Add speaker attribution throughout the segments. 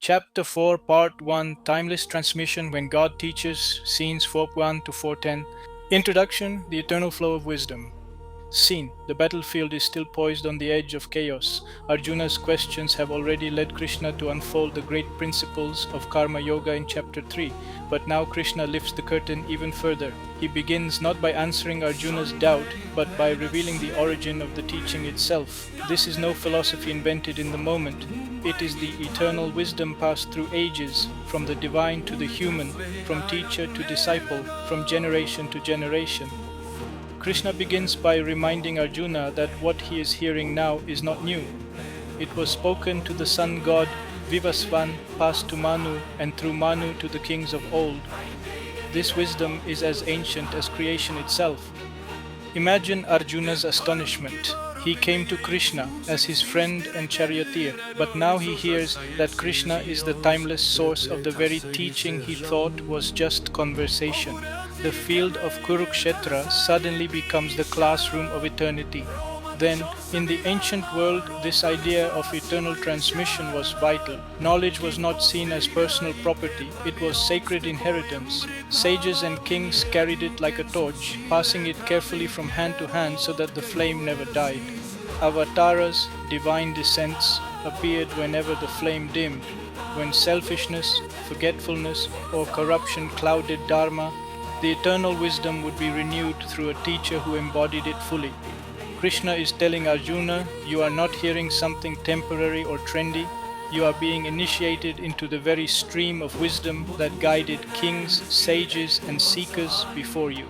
Speaker 1: Chapter 4, Part 1, Timeless Transmission When God Teaches, Scenes 4.1 to 4.10. Introduction, the Eternal Flow of Wisdom. Scene, the battlefield is still poised on the edge of chaos. Arjuna's questions have already led Krishna to unfold the great principles of Karma Yoga in Chapter 3, but now Krishna lifts the curtain even further. He begins not by answering Arjuna's doubt, but by revealing the origin of the teaching itself. This is no philosophy invented in the moment. It is the eternal wisdom passed through ages, from the divine to the human, from teacher to disciple, from generation to generation. Krishna begins by reminding Arjuna that what he is hearing now is not new. It was spoken to the sun god Vivasvan, passed to Manu, and through Manu to the kings of old. This wisdom is as ancient as creation itself. Imagine Arjuna's astonishment. He came to Krishna as his friend and charioteer, but now he hears that Krishna is the timeless source of the very teaching he thought was just conversation. The field of Kurukshetra suddenly becomes the classroom of eternity. Then, in the ancient world, this idea of eternal transmission was vital. Knowledge was not seen as personal property, it was sacred inheritance. Sages and kings carried it like a torch, passing it carefully from hand to hand so that the flame never died. Avatars, divine descents, appeared whenever the flame dimmed. When selfishness, forgetfulness, or corruption clouded Dharma, the eternal wisdom would be renewed through a teacher who embodied it fully. Krishna is telling Arjuna, you are not hearing something temporary or trendy, you are being initiated into the very stream of wisdom that guided kings, sages, and seekers before you.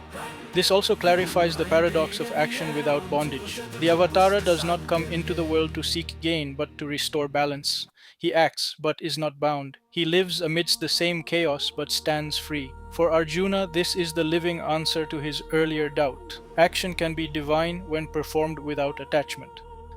Speaker 1: This also clarifies the paradox of action without bondage. The Avatara does not come into the world to seek gain but to restore balance. He acts but is not bound. He lives amidst the same chaos but stands free. For Arjuna, this is the living answer to his earlier doubt. Action can be divine when performed without attachment.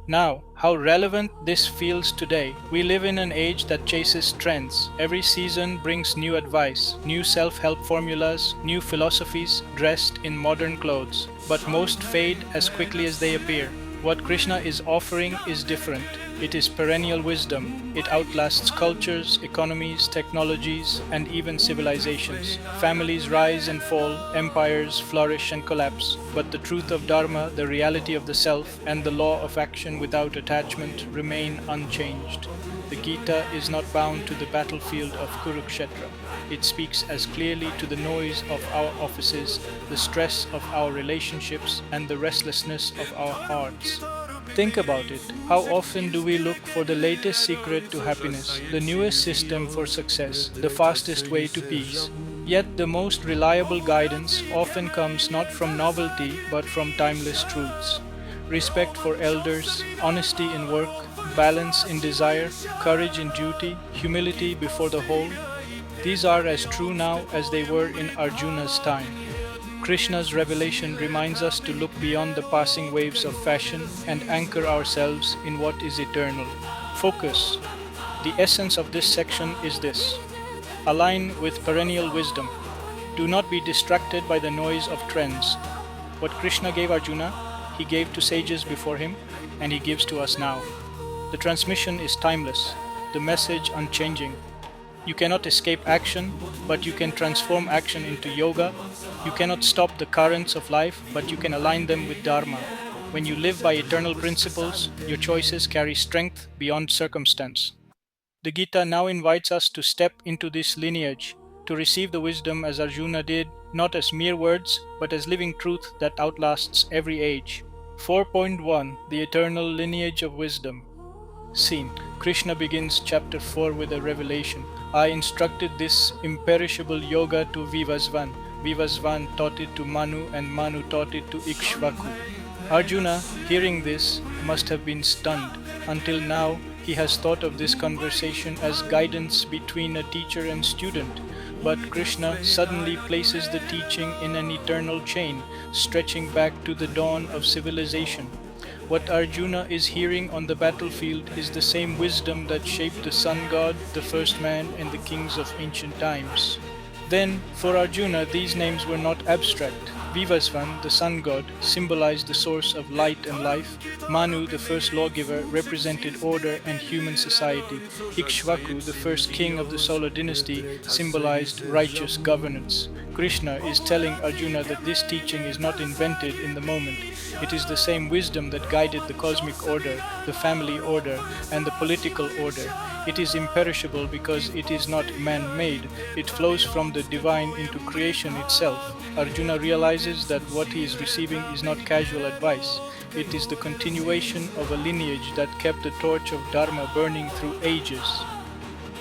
Speaker 1: Now, how relevant this feels today. We live in an age that chases trends. Every season brings new advice, new self-help formulas, new philosophies dressed in modern clothes. But most fade as quickly as they appear. What Krishna is offering is different. It is perennial wisdom. It outlasts cultures, economies, technologies, and even civilizations. Families rise and fall, empires flourish and collapse. But the truth of Dharma, the reality of the self, and the law of action without attachment remain unchanged. The Gita is not bound to the battlefield of Kurukshetra. It speaks as clearly to the noise of our offices, the stress of our relationships, and the restlessness of our hearts. Think about it. How often do we look for the latest secret to happiness, the newest system for success, the fastest way to peace? Yet the most reliable guidance often comes not from novelty but from timeless truths. Respect for elders, honesty in work, balance in desire, courage in duty, humility before the whole. These are as true now as they were in Arjuna's time. Krishna's revelation reminds us to look beyond the passing waves of fashion and anchor ourselves in what is eternal. Focus. The essence of this section is this. Align with perennial wisdom. Do not be distracted by the noise of trends. What Krishna gave Arjuna, he gave to sages before him, and he gives to us now. The transmission is timeless, the message unchanging. You cannot escape action, but you can transform action into yoga. You cannot stop the currents of life, but you can align them with Dharma. When you live by eternal principles, your choices carry strength beyond circumstance. The Gita now invites us to step into this lineage, to receive the wisdom as Arjuna did, not as mere words, but as living truth that outlasts every age. 4.1 The Eternal Lineage of Wisdom. Scene. Krishna begins chapter 4 with a revelation. I instructed this imperishable yoga to Vivasvan. Vivasvan taught it to Manu, and Manu taught it to Ikshvaku. Arjuna, hearing this, must have been stunned. Until now, he has thought of this conversation as guidance between a teacher and student. But Krishna suddenly places the teaching in an eternal chain, stretching back to the dawn of civilization. What Arjuna is hearing on the battlefield is the same wisdom that shaped the sun god, the first man, and the kings of ancient times. Then, for Arjuna, these names were not abstract. Vivasvan, the sun god, symbolized the source of light and life. Manu, the first lawgiver, represented order and human society. Ikshvaku, the first king of the solar dynasty, symbolized righteous governance. Krishna is telling Arjuna that this teaching is not invented in the moment. It is the same wisdom that guided the cosmic order, the family order, and the political order. It is imperishable because it is not man-made. It flows from the divine into creation itself. Arjuna realizes that what he is receiving is not casual advice. It is the continuation of a lineage that kept the torch of Dharma burning through ages.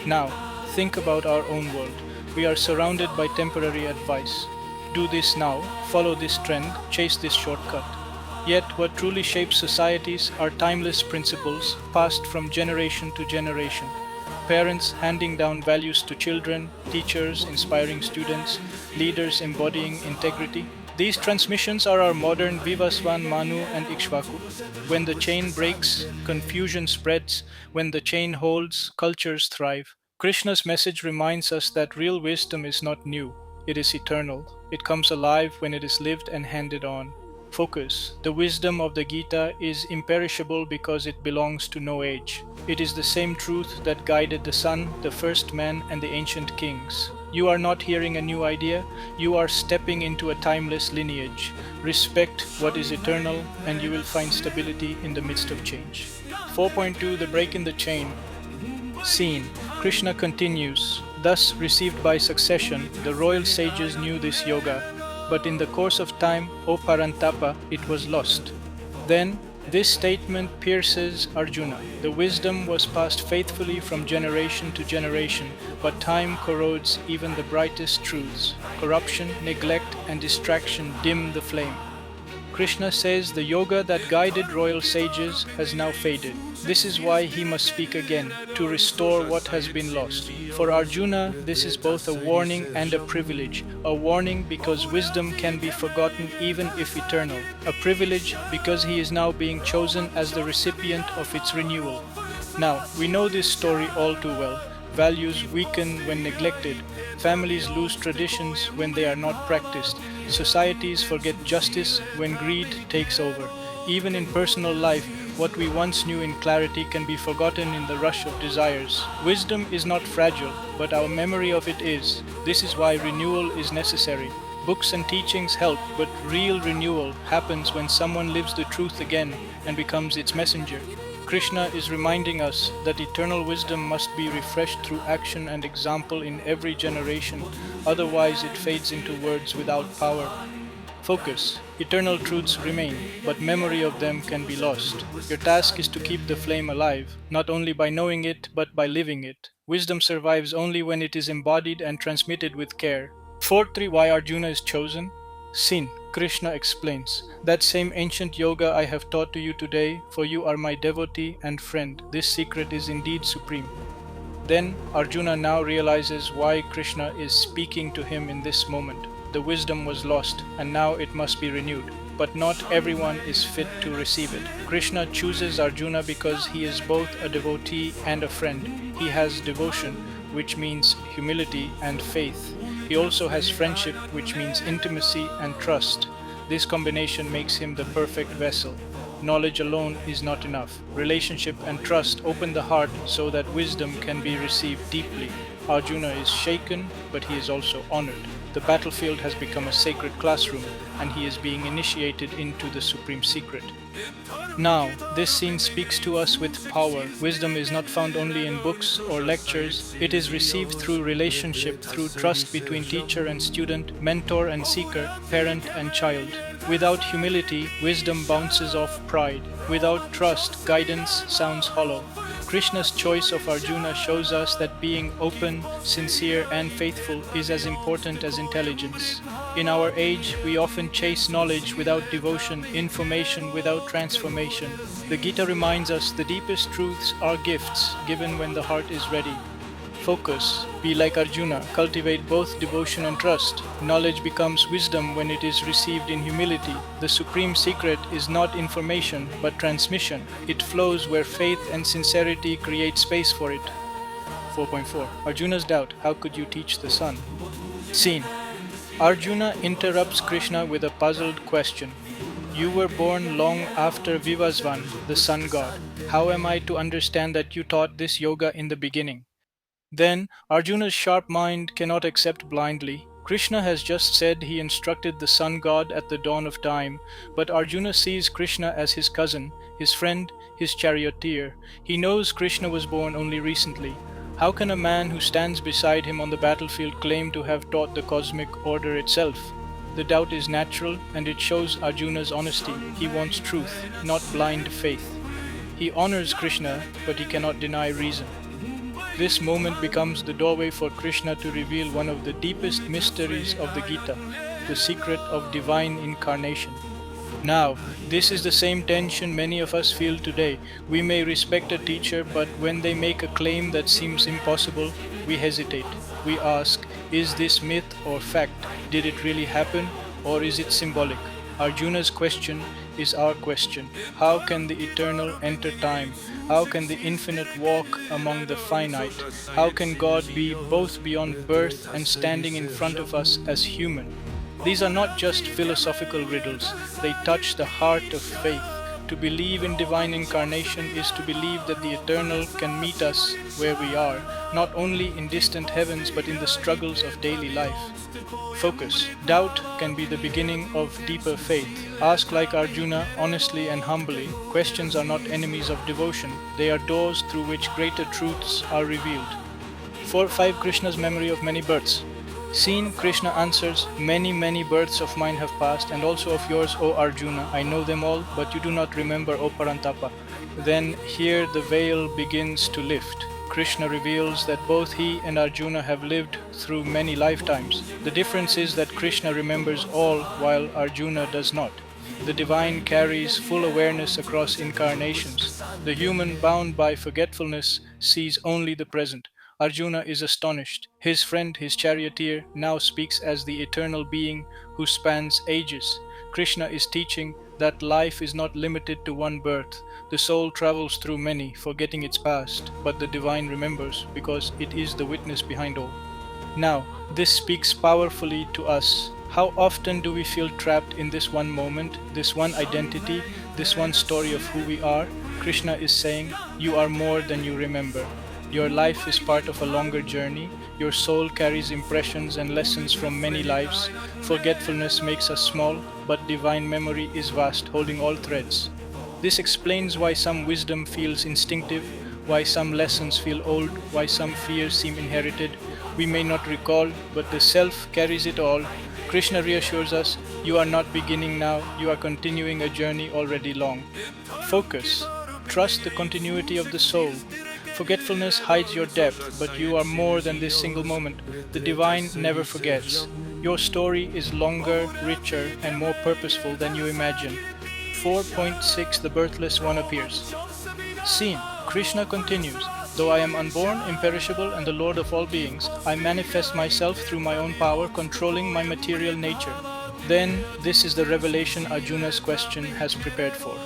Speaker 1: Now, think about our own world. We are surrounded by temporary advice. Do this now, follow this trend, chase this shortcut. Yet what truly shapes societies are timeless principles passed from generation to generation. Parents handing down values to children, teachers inspiring students, leaders embodying integrity. These transmissions are our modern Vivasvan, Manu, and Ikshvaku. When the chain breaks, confusion spreads. When the chain holds, cultures thrive. Krishna's message reminds us that real wisdom is not new. It is eternal. It comes alive when it is lived and handed on. Focus. The wisdom of the Gita is imperishable because it belongs to no age. It is the same truth that guided the sun, the first man, and the ancient kings. You are not hearing a new idea, you are stepping into a timeless lineage. Respect what is eternal, and you will find stability in the midst of change. 4.2 The break in the chain. Scene. Krishna continues. Thus, received by succession, the royal sages knew this yoga. But in the course of time, O Parantapa, it was lost. Then, this statement pierces Arjuna. The wisdom was passed faithfully from generation to generation, but time corrodes even the brightest truths. Corruption, neglect, and distraction dim the flame. Krishna says the yoga that guided royal sages has now faded. This is why he must speak again, to restore what has been lost. For Arjuna, this is both a warning and a privilege. A warning because wisdom can be forgotten even if eternal. A privilege because he is now being chosen as the recipient of its renewal. Now, we know this story all too well. Values weaken when neglected. Families lose traditions when they are not practiced. Societies forget justice when greed takes over. Even in personal life, what we once knew in clarity can be forgotten in the rush of desires. Wisdom is not fragile, but our memory of it is. This is why renewal is necessary. Books and teachings help, but real renewal happens when someone lives the truth again and becomes its messenger. Krishna is reminding us that eternal wisdom must be refreshed through action and example in every generation, otherwise it fades into words without power. Focus. Eternal truths remain, but memory of them can be lost. Your task is to keep the flame alive, not only by knowing it, but by living it. Wisdom survives only when it is embodied and transmitted with care. 4.3 Why Arjuna is chosen? Sin. Krishna explains, that same ancient yoga I have taught to you today, for you are my devotee and friend. This secret is indeed supreme. Then Arjuna now realizes why Krishna is speaking to him in this moment. The wisdom was lost, and now it must be renewed. But not everyone is fit to receive it. Krishna chooses Arjuna because he is both a devotee and a friend. He has devotion, which means humility and faith. He also has friendship, which means intimacy and trust. This combination makes him the perfect vessel. Knowledge alone is not enough. Relationship and trust open the heart so that wisdom can be received deeply. Arjuna is shaken, but he is also honored. The battlefield has become a sacred classroom, and he is being initiated into the supreme secret. Now, this scene speaks to us with power. Wisdom is not found only in books or lectures. It is received through relationship, through trust between teacher and student, mentor and seeker, parent and child. Without humility, wisdom bounces off pride. Without trust, guidance sounds hollow. Krishna's choice of Arjuna shows us that being open, sincere, and faithful is as important as intelligence. In our age, we often chase knowledge without devotion, information without transformation. The Gita reminds us the deepest truths are gifts given when the heart is ready. Focus. Be like Arjuna. Cultivate both devotion and trust. Knowledge becomes wisdom when it is received in humility. The supreme secret is not information, but transmission. It flows where faith and sincerity create space for it. 4.4 Arjuna's doubt. How could you teach the sun? Scene. Arjuna interrupts Krishna with a puzzled question. You were born long after Vivasvan, the sun god. How am I to understand that you taught this yoga in the beginning? Then Arjuna's sharp mind cannot accept blindly. Krishna has just said he instructed the sun god at the dawn of time, but Arjuna sees Krishna as his cousin, his friend, his charioteer. He knows Krishna was born only recently. How can a man who stands beside him on the battlefield claim to have taught the cosmic order itself? The doubt is natural and it shows Arjuna's honesty. He wants truth, not blind faith. He honors Krishna, but he cannot deny reason. This moment becomes the doorway for Krishna to reveal one of the deepest mysteries of the Gita, the secret of divine incarnation. Now, this is the same tension many of us feel today. We may respect a teacher, but when they make a claim that seems impossible, we hesitate. We ask, is this myth or fact? Did it really happen, or is it symbolic? Arjuna's question is our question. How can the eternal enter time? How can the infinite walk among the finite? How can God be both beyond birth and standing in front of us as human? These are not just philosophical riddles, they touch the heart of faith. To believe in divine incarnation is to believe that the eternal can meet us where we are, not only in distant heavens but in the struggles of daily life. Focus. Doubt can be the beginning of deeper faith. Ask like Arjuna, honestly and humbly. Questions are not enemies of devotion, they are doors through which greater truths are revealed. 4.5 Krishna's memory of many births. Seen, Krishna answers, many, many births of mine have passed, and also of yours, O Arjuna. I know them all, but you do not remember, O Parantapa. Then here the veil begins to lift. Krishna reveals that both he and Arjuna have lived through many lifetimes. The difference is that Krishna remembers all while Arjuna does not. The divine carries full awareness across incarnations. The human, bound by forgetfulness, sees only the present. Arjuna is astonished. His friend, his charioteer, now speaks as the eternal being who spans ages. Krishna is teaching that life is not limited to one birth. The soul travels through many, forgetting its past, but the divine remembers because it is the witness behind all. Now, this speaks powerfully to us. How often do we feel trapped in this one moment, this one identity, this one story of who we are? Krishna is saying, you are more than you remember. Your life is part of a longer journey. Your soul carries impressions and lessons from many lives. Forgetfulness makes us small, but divine memory is vast, holding all threads. This explains why some wisdom feels instinctive, why some lessons feel old, why some fears seem inherited. We may not recall, but the self carries it all. Krishna reassures us, you are not beginning now, you are continuing a journey already long. Focus. Trust the continuity of the soul. Forgetfulness hides your depth, but you are more than this single moment. The divine never forgets. Your story is longer, richer, and more purposeful than you imagine. 4.6 The Birthless One appears. Scene. Krishna continues, though I am unborn, imperishable, and the Lord of all beings, I manifest myself through my own power, controlling my material nature. Then, this is the revelation Arjuna's question has prepared for.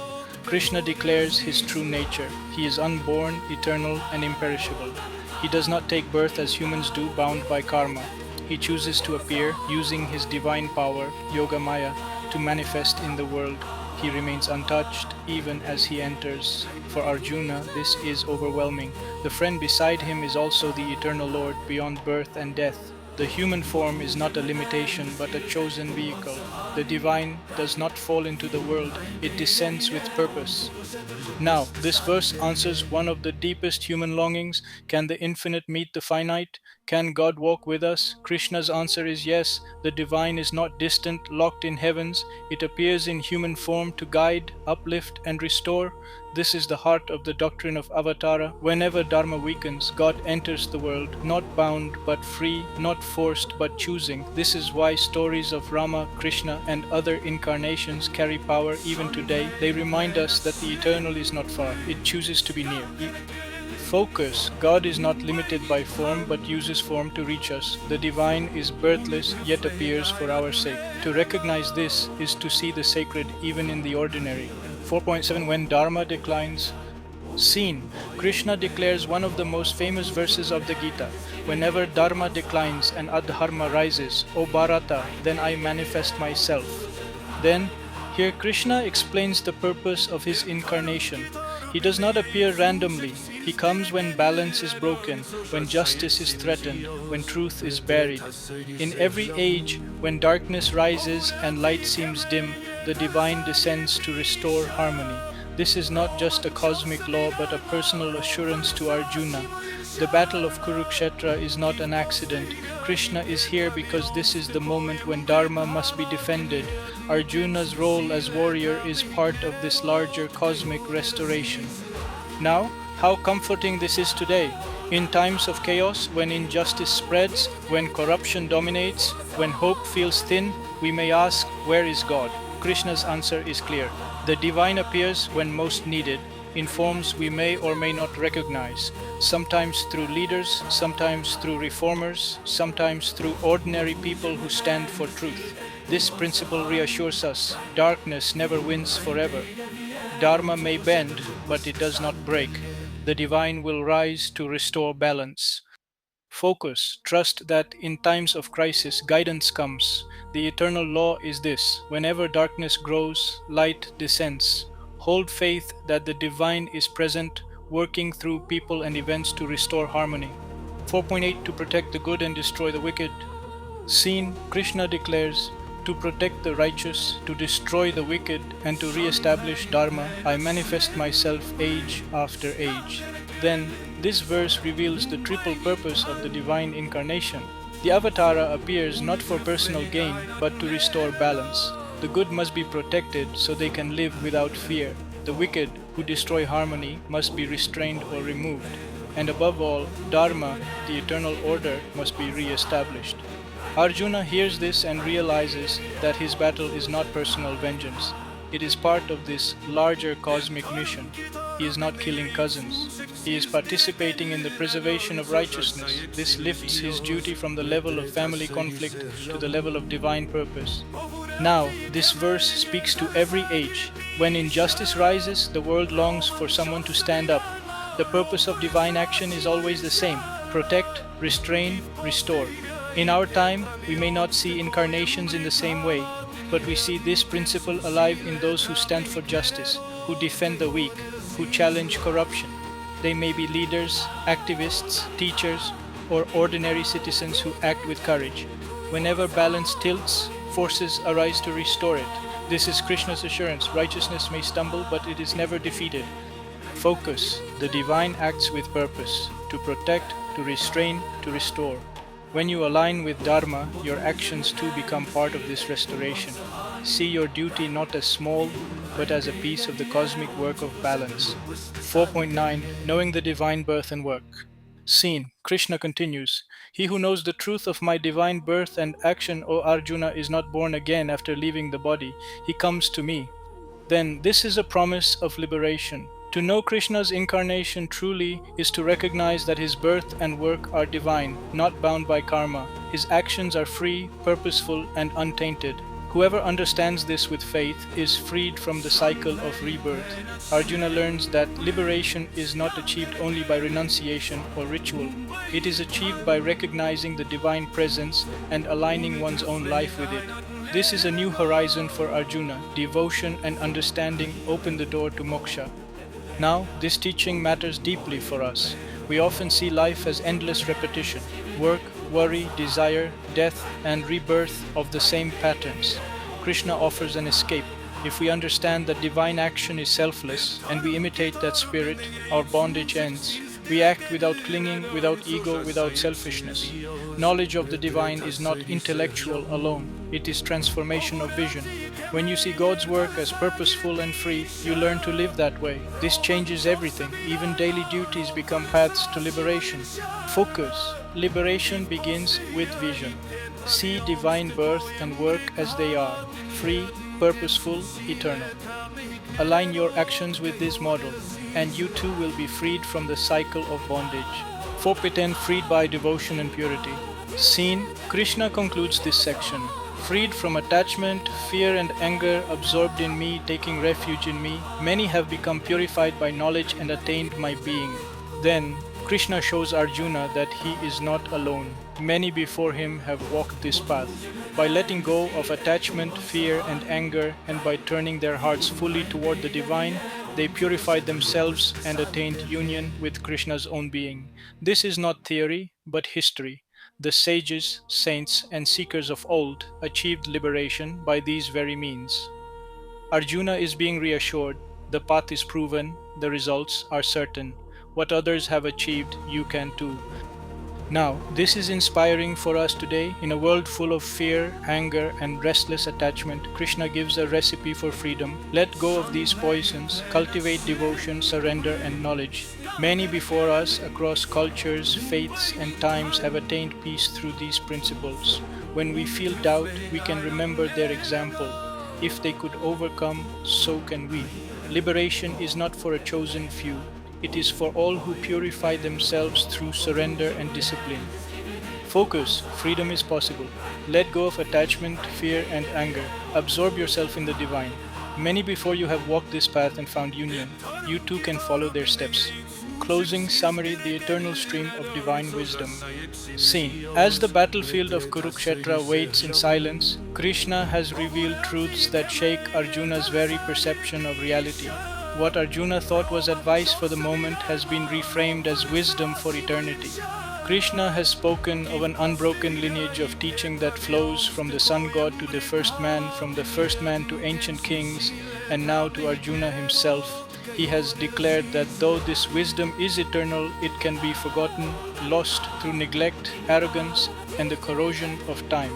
Speaker 1: Krishna declares his true nature. He is unborn, eternal, and imperishable. He does not take birth as humans do, bound by karma. He chooses to appear, using his divine power, Yogamaya, to manifest in the world. He remains untouched, even as he enters. For Arjuna, this is overwhelming. The friend beside him is also the eternal Lord, beyond birth and death. The human form is not a limitation, but a chosen vehicle. The divine does not fall into the world, it descends with purpose. Now, this verse answers one of the deepest human longings. Can the infinite meet the finite? Can God walk with us? Krishna's answer is yes. The divine is not distant, locked in heavens. It appears in human form to guide, uplift, and restore. This is the heart of the doctrine of Avatara. Whenever Dharma weakens, God enters the world, not bound but free, not forced but choosing. This is why stories of Rama, Krishna, and other incarnations carry power even today. They remind us that the eternal is not far, it chooses to be near. Focus. God is not limited by form but uses form to reach us. The divine is birthless yet appears for our sake. To recognize this is to see the sacred even in the ordinary. 4.7 When Dharma declines, Seen, Krishna declares one of the most famous verses of the Gita. Whenever dharma declines and adharma rises, O Bharata, then I manifest myself. Then, here Krishna explains the purpose of his incarnation. He does not appear randomly. He comes when balance is broken, when justice is threatened, when truth is buried. In every age, when darkness rises and light seems dim, the divine descends to restore harmony. This is not just a cosmic law but a personal assurance to Arjuna. The battle of Kurukshetra is not an accident. Krishna is here because this is the moment when Dharma must be defended. Arjuna's role as warrior is part of this larger cosmic restoration. Now, how comforting this is today. In times of chaos, when injustice spreads, when corruption dominates, when hope feels thin, we may ask, where is God? Krishna's answer is clear. The divine appears when most needed, in forms we may or may not recognize, sometimes through leaders, sometimes through reformers, sometimes through ordinary people who stand for truth. This principle reassures us, darkness never wins forever. Dharma may bend, but it does not break. The divine will rise to restore balance. Focus, trust that in times of crisis, guidance comes. The eternal law is this: whenever darkness grows, light descends. Hold faith that the divine is present, working through people and events to restore harmony. 4.8 To protect the good and destroy the wicked. Seen, Krishna declares, to protect the righteous, to destroy the wicked, and to re-establish Dharma, I manifest myself age after age. Then, this verse reveals the triple purpose of the divine incarnation. The Avatara appears not for personal gain, but to restore balance. The good must be protected so they can live without fear. The wicked, who destroy harmony, must be restrained or removed. And above all, Dharma, the eternal order, must be re-established. Arjuna hears this and realizes that his battle is not personal vengeance. It is part of this larger cosmic mission. He is not killing cousins. He is participating in the preservation of righteousness. This lifts his duty from the level of family conflict to the level of divine purpose. Now, this verse speaks to every age. When injustice rises, the world longs for someone to stand up. The purpose of divine action is always the same: protect, restrain, restore. In our time, we may not see incarnations in the same way, but we see this principle alive in those who stand for justice, who defend the weak, who challenge corruption. They may be leaders, activists, teachers, or ordinary citizens who act with courage. Whenever balance tilts, forces arise to restore it. This is Krishna's assurance: righteousness may stumble, but it is never defeated. Focus. The divine acts with purpose, to protect, to restrain, to restore. When you align with Dharma, your actions too become part of this restoration. See your duty not as small, but as a piece of the cosmic work of balance. 4.9 Knowing the divine birth and work. Seen, Krishna continues, he who knows the truth of my divine birth and action, O Arjuna, is not born again after leaving the body. He comes to me. Then this is a promise of liberation. To know Krishna's incarnation truly is to recognize that his birth and work are divine, not bound by karma. His actions are free, purposeful, and untainted. Whoever understands this with faith is freed from the cycle of rebirth. Arjuna learns that liberation is not achieved only by renunciation or ritual. It is achieved by recognizing the divine presence and aligning one's own life with it. This is a new horizon for Arjuna. Devotion and understanding open the door to moksha. Now, this teaching matters deeply for us. We often see life as endless repetition: work, worry, desire, death, and rebirth of the same patterns. Krishna offers an escape. If we understand that divine action is selfless and we imitate that spirit, our bondage ends. We act without clinging, without ego, without selfishness. Knowledge of the divine is not intellectual alone. It is transformation of vision. When you see God's work as purposeful and free, you learn to live that way. This changes everything. Even daily duties become paths to liberation. Focus. Liberation begins with vision. See divine birth and work as they are: free, purposeful, eternal. Align your actions with this model, and you too will be freed from the cycle of bondage. 4.10 Freed by devotion and purity. Seen, Krishna concludes this section. Freed from attachment, fear and anger absorbed in me, taking refuge in me, many have become purified by knowledge and attained my being. Then Krishna shows Arjuna that he is not alone. Many before him have walked this path. By letting go of attachment, fear, and anger, and by turning their hearts fully toward the divine, they purified themselves and attained union with Krishna's own being. This is not theory, but history. The sages, saints, and seekers of old achieved liberation by these very means. Arjuna is being reassured, the path is proven, the results are certain. What others have achieved, you can too. Now, this is inspiring for us today. In a world full of fear, anger, and restless attachment, Krishna gives a recipe for freedom. Let go of these poisons, cultivate devotion, surrender, and knowledge. Many before us, across cultures, faiths, and times, have attained peace through these principles. When we feel doubt, we can remember their example. If they could overcome, so can we. Liberation is not for a chosen few. It is for all who purify themselves through surrender and discipline. Focus, freedom is possible. Let go of attachment, fear, and anger. Absorb yourself in the divine. Many before you have walked this path and found union. You too can follow their steps. Closing summary, the eternal stream of divine wisdom. Scene. As the battlefield of Kurukshetra waits in silence, Krishna has revealed truths that shake Arjuna's very perception of reality. What Arjuna thought was advice for the moment has been reframed as wisdom for eternity. Krishna has spoken of an unbroken lineage of teaching that flows from the sun god to the first man, from the first man to ancient kings, and now to Arjuna himself. He has declared that though this wisdom is eternal, it can be forgotten, lost through neglect, arrogance, and the corrosion of time.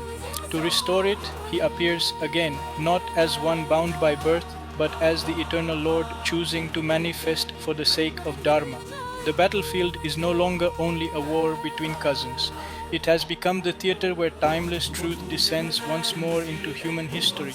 Speaker 1: To restore it, he appears again, not as one bound by birth, but as the eternal Lord choosing to manifest for the sake of Dharma. The battlefield is no longer only a war between cousins. It has become the theater where timeless truth descends once more into human history.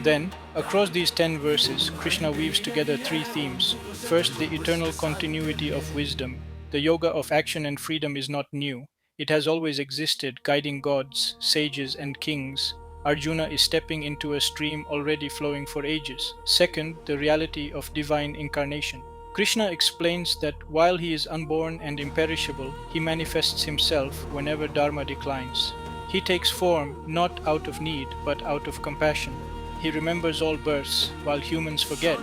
Speaker 1: Then, across these 10 verses, Krishna weaves together 3 themes. First, the eternal continuity of wisdom. The yoga of action and freedom is not new. It has always existed, guiding gods, sages, and kings. Arjuna is stepping into a stream already flowing for ages. Second, the reality of divine incarnation. Krishna explains that while he is unborn and imperishable, he manifests himself whenever Dharma declines. He takes form not out of need, but out of compassion. He remembers all births, while humans forget.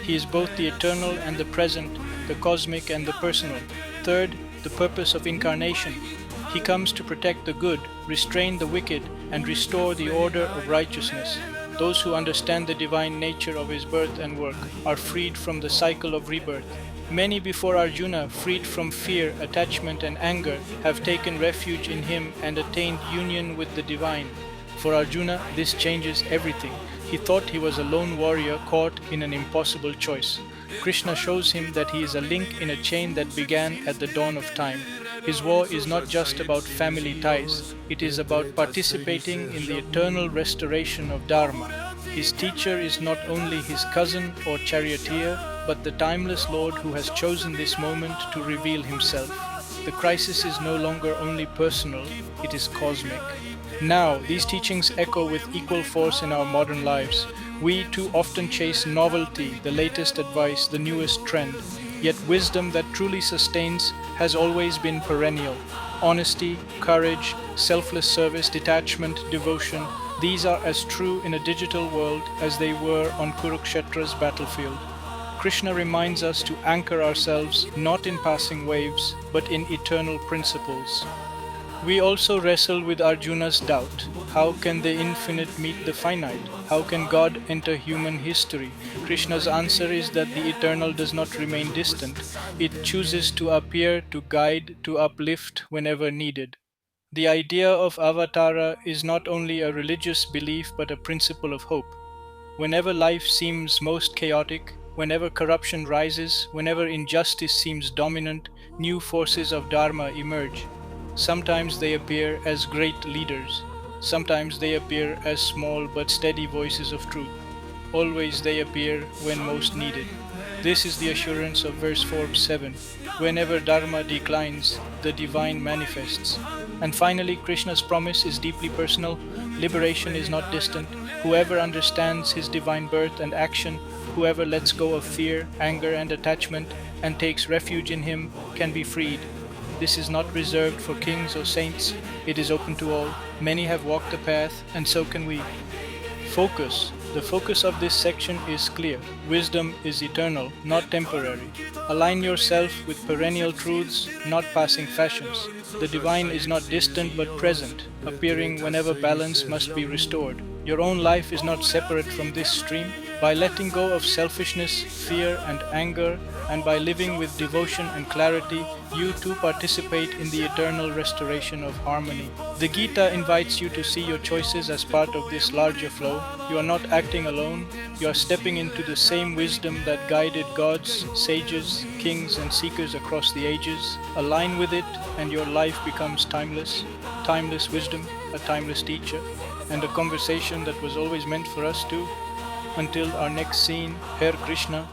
Speaker 1: He is both the eternal and the present, the cosmic and the personal. Third, the purpose of incarnation. He comes to protect the good, restrain the wicked, and restore the order of righteousness. Those who understand the divine nature of his birth and work are freed from the cycle of rebirth. Many before Arjuna, freed from fear, attachment, and anger, have taken refuge in him and attained union with the divine. For Arjuna, this changes everything. He thought he was a lone warrior caught in an impossible choice. Krishna shows him that he is a link in a chain that began at the dawn of time. His war is not just about family ties, it is about participating in the eternal restoration of Dharma. His teacher is not only his cousin or charioteer, but the timeless Lord who has chosen this moment to reveal himself. The crisis is no longer only personal, it is cosmic. Now, these teachings echo with equal force in our modern lives. We too often chase novelty, the latest advice, the newest trend. Yet wisdom that truly sustains has always been perennial. Honesty, courage, selfless service, detachment, devotion, these are as true in a digital world as they were on Kurukshetra's battlefield. Krishna reminds us to anchor ourselves not in passing waves, but in eternal principles. We also wrestle with Arjuna's doubt. How can the infinite meet the finite? How can God enter human history? Krishna's answer is that the eternal does not remain distant. It chooses to appear, to guide, to uplift whenever needed. The idea of avatara is not only a religious belief but a principle of hope. Whenever life seems most chaotic, whenever corruption rises, whenever injustice seems dominant, new forces of Dharma emerge. Sometimes they appear as great leaders. Sometimes they appear as small but steady voices of truth. Always they appear when most needed. This is the assurance of verse 4.7. Whenever Dharma declines, the divine manifests. And finally, Krishna's promise is deeply personal. Liberation is not distant. Whoever understands his divine birth and action, whoever lets go of fear, anger, and attachment, and takes refuge in him, can be freed. This is not reserved for kings or saints. It is open to all. Many have walked the path, and so can we. Focus. The focus of this section is clear. Wisdom is eternal, not temporary. Align yourself with perennial truths, not passing fashions. The divine is not distant but present, appearing whenever balance must be restored. Your own life is not separate from this stream. By letting go of selfishness, fear, and anger, and by living with devotion and clarity, you too participate in the eternal restoration of harmony. The Gita invites you to see your choices as part of this larger flow. You are not acting alone. You are stepping into the same wisdom that guided gods, sages, kings, and seekers across the ages. Align with it, and your life becomes timeless. Timeless wisdom, a timeless teacher, and a conversation that was always meant for us too. Until our next scene, Hare Krishna.